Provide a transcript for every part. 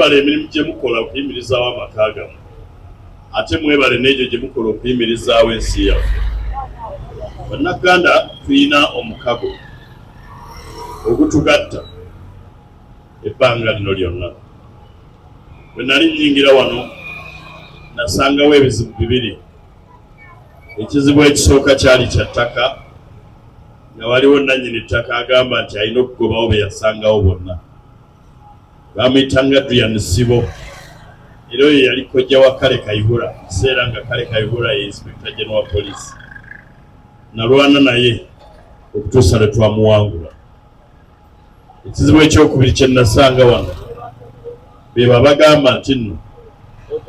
bale emirimu gye mukola okuyimirizaawo amaka gammwe ate mwebale n'egyo gye mukola okuyimirizaawo ensi yaffe. Bannaganda tulina omukago ogutugatta ebbanga lino lyonna. Bwe nali nnyingira wano nasangawo ebizibu bibiri. Ekizibu ekisooka kyali kya ttaka, nga waliwo nannyini ttaka agamba nti alina okugobawo be yasangawo bonna. Bamuyitanga Adrian Sibo, era oyo yali kojja wa Kale Kayihura, kiseera nga Kale Kayihura ye Inspector General wa Police. Nalwana naye okutuusa lwe twamuwangula. Ekizibu ekyokubiri kye nasanga wano be babagamba nti nno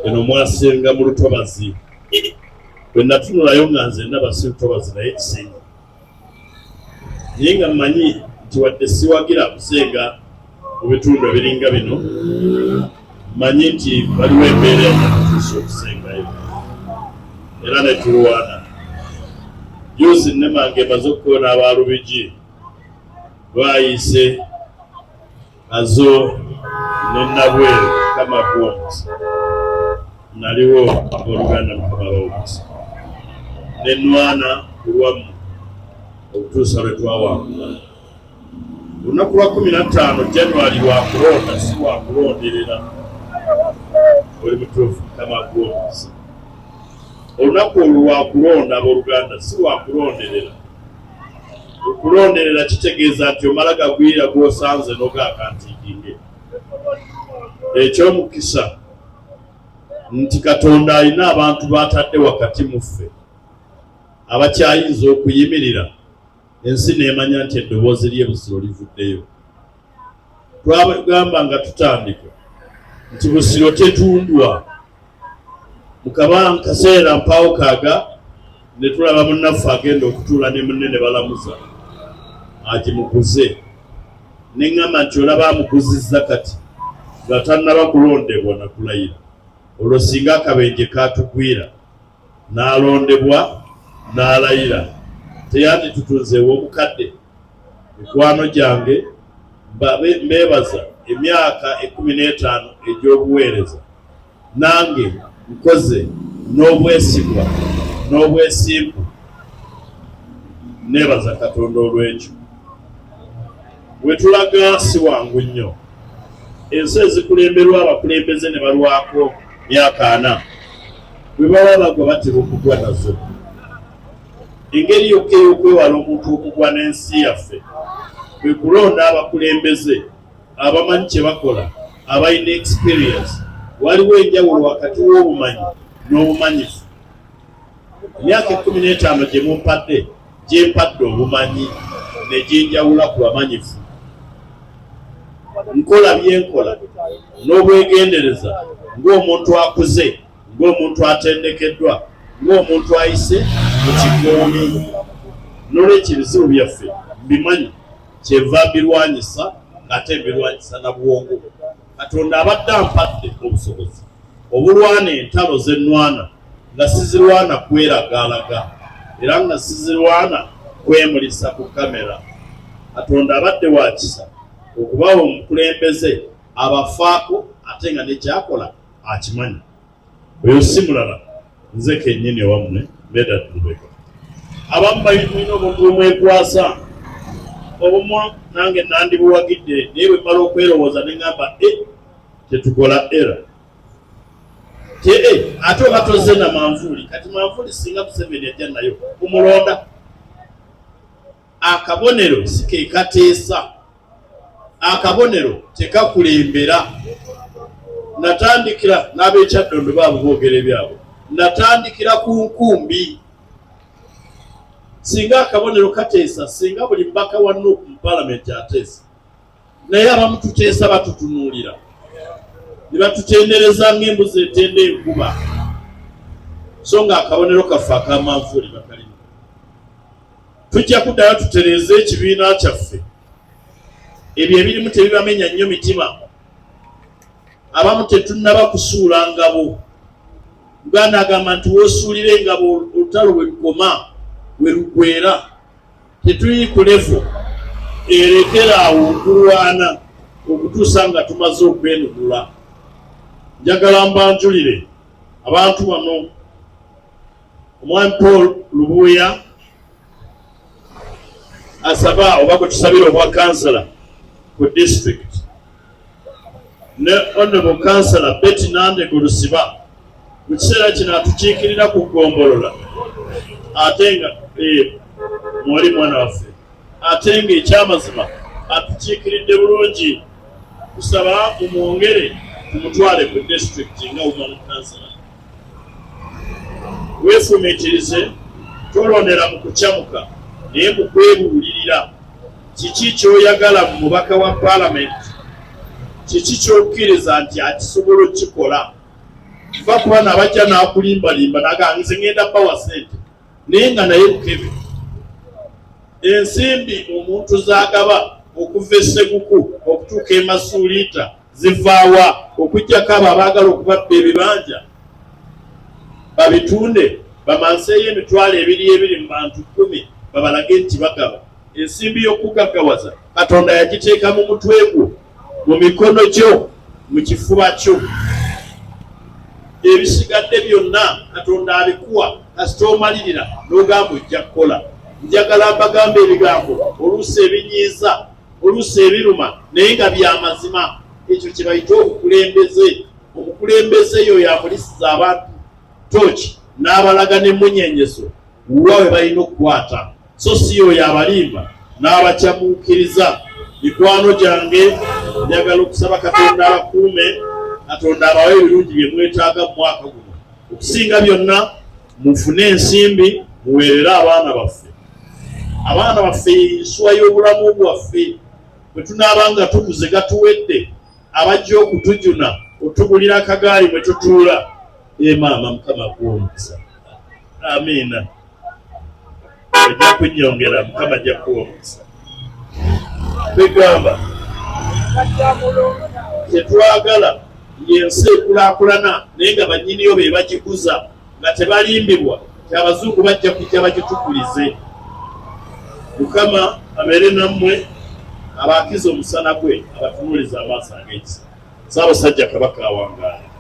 eno mwasenga mu lutobazi. Bwe natunulayo nga nze ndaba si lutobazi naye kisinga. Naye nga mmanyi nti wadde siwagira kusenga mu bitundu ebiringa bino, mmanyi nti waliwo embeera enatutuusa okusengayo. Era ne tulwana. Juzi Nemange emaze okukoona abalubigi baayise azo ne Nabweru Kamagonzi. Naliwo abooluganda Mukama bawuzi. Ne Nwana kulwamu okutuusa lwe twawangula. Olunaku lwa 15 January lwakulonda si lwakulonderera. Oli mutuufu Kamagonzi. Olunaku olwo lwakulonda abooluganda si lwakulonderera. Okulonderera kitegeeza nti omala gagwira gw'osanze n'ogaakantiikinge. Ekyomukisa nti Katonda alina abantu batadde wakati mu ffe abakyayinza okuyimirira ensi n'emanya nti eddoboozi ly'Ebusiro livuddeyo. Twagamba nga tutandika nti Busiro tetundwa. Mu kaseera mpaawo kaaga ne tulaba munnaffe agenda okutuula ne munne ne balamuza agimuguze. Ne ŋŋamba nti olaba amuguzizza kati nga tannaba kulondebwa na kulayira. Olwo singa akabenje kaatugwira n'alondebwa n'alayira teyanditutunzeewo omukadde. Mikwano gyange mbeebaza emyaka 15 egy'obuweereza nange nkoze n'obwesigwa n'obwesimbu. Neebaza Katonda olw'ekyo. Bwe tulaga si wangu nnyo. Ensi ezikulemberwa abakulembeze ne balwako myaka 4 bwe baba bagwa batera okugwa nazo. Engeri yokka ey'okwewala omuntu okugwa n'ensi yaffe kwe kulonda abakulembeze abamanyi kye bakola, abalina experience. Waliwo enjawulo wakati w'obumanyi n'obumanyifu. Emyaka 15 gye mumpadde gyempadde obumanyi ne gyenjawula ku bamanyifu. Nkola byenkola n'obwegendereza ng'omuntu akuze, ng'omuntu atendekeddwa, ng'omuntu ayise mu kigoomi. N'olwekyo ebizibu byaffe mbimanyi kyeva mbirwanyisa ng'ate mbirwanyisa na buwongo. Katonda abadde ampadde obusobozi obulwana entalo z'ennwana nga sizirwana kweragaalaga era nga sizirwana kwemulisa ku kamera. Katonda abadde wa kisa okubawo omukulembeze abafaako ate nga nekyakola akimanyi. Oyo si mulala nze kennyini wammwe Medad Lubega. Abamu balina obuntu bwemwekwasa obumu nange nandibuwagidde naye bwe mmala okwerowooza ne ŋŋamba tetukola era. Ate oba tozze na manvuuli kati manvuuli singa Museveni ajja nayo kumulonda. Akabonero si ke kateesa, akabonero tekakulembera. Natandikira n'ab'ekyaddondo baabo boogera ebyabwe, natandikira ku nkumbi. Singa akabonero kateesa, singa buli mbaka wa Nuupu mu Paalamenti ateesa, naye abamu tuteesa batutunuulira ne batutendereza ng'embuzi etenda enkuba. So nga akabonero kaffe akamanvuuli bakalina. Tujja kuddayo tutereeze ekibiina kyaffe. Ebyo ebirimu tebibamenya nnyo mitima. Abamu tetunnaba kusuula ngabo. Uganda agamba nti woosuulira engabo olutalo bwe lukoma bwe lugwera. Tetuli ku levo erekera awo okulwana okutuusa nga tumaze okwenunula. njagala mbanjulire abantu bano omwami Paul Lubuya asaba oba kutusabira obwa kansala ku district ne honorable kansala Betty Nande Gulusiba mu kiseera kino atukiikirira ku ggombolola ate nga mwali mwana waffe ate nga ekyamazima atukiikiridde bulungi kusaba mumwongere kumutwale ku district nga woman kansala weefumiitirize tolondera mu kukyamuka naye mu kwebuulirira kiki kyoyagala mu mubaka wa paalamenti kiki kyokkiriza nti akisobola okukikola va kuba nabajja n'akulimbalimba naga nze ngenda bawa sente naye nga naye bukebe ensimbi omuntu zagaba okuva esseguku okutuuka emasuuliita zivaawa okujjako abo abaagala okubabba ebibanja babitunde bamanseeyo emitwalo ebiri mu bantu 10 babalage nti bagaba ensimbi y'okugaggawaza Katonda yagiteeka mu mutwe gwo mu mikono gyo mu kifuba kyo ebisigadde byonna Katonda abikuwa kasita omalirira n'ogamba ojja kukola njagala mbagamba ebigambo oluusi ebinyiiza oluusi ebiruma naye nga byamazima ekyo kye bayita obukulembeze omukulembeze eyo yamulisiza abantu toki n'abalaga n'emunyenyezo wawe balina okukwata so si oyo abalimba n'abakyamuukiriza mikwano gyange njagala okusaba Katonda abakuume Katonda abawe ebirungi bye mwetaaga mu mwaka guno okusinga byonna mufune ensimbi muweerere abaana baffe enswa y'obulamu bwaffe bwe tunaabanga tukuze gatuwedde abajja okutujuna otugulira akagaali mwe tutuula maama Mukama kuwomukisa amiina ojja kunyongera Mukama ajja kuwomukisa twegamba kyetwagala yensi ekulaakulana naye nga bannyiniyo be bagikuza nga tebalimbibwa abazungu bajja kujja bagitukulize Mukama abeere nammwe abakiza omusana gwe abatunuuliza amaaso ag'ekisa Ssaabasajja Kabaka awangaale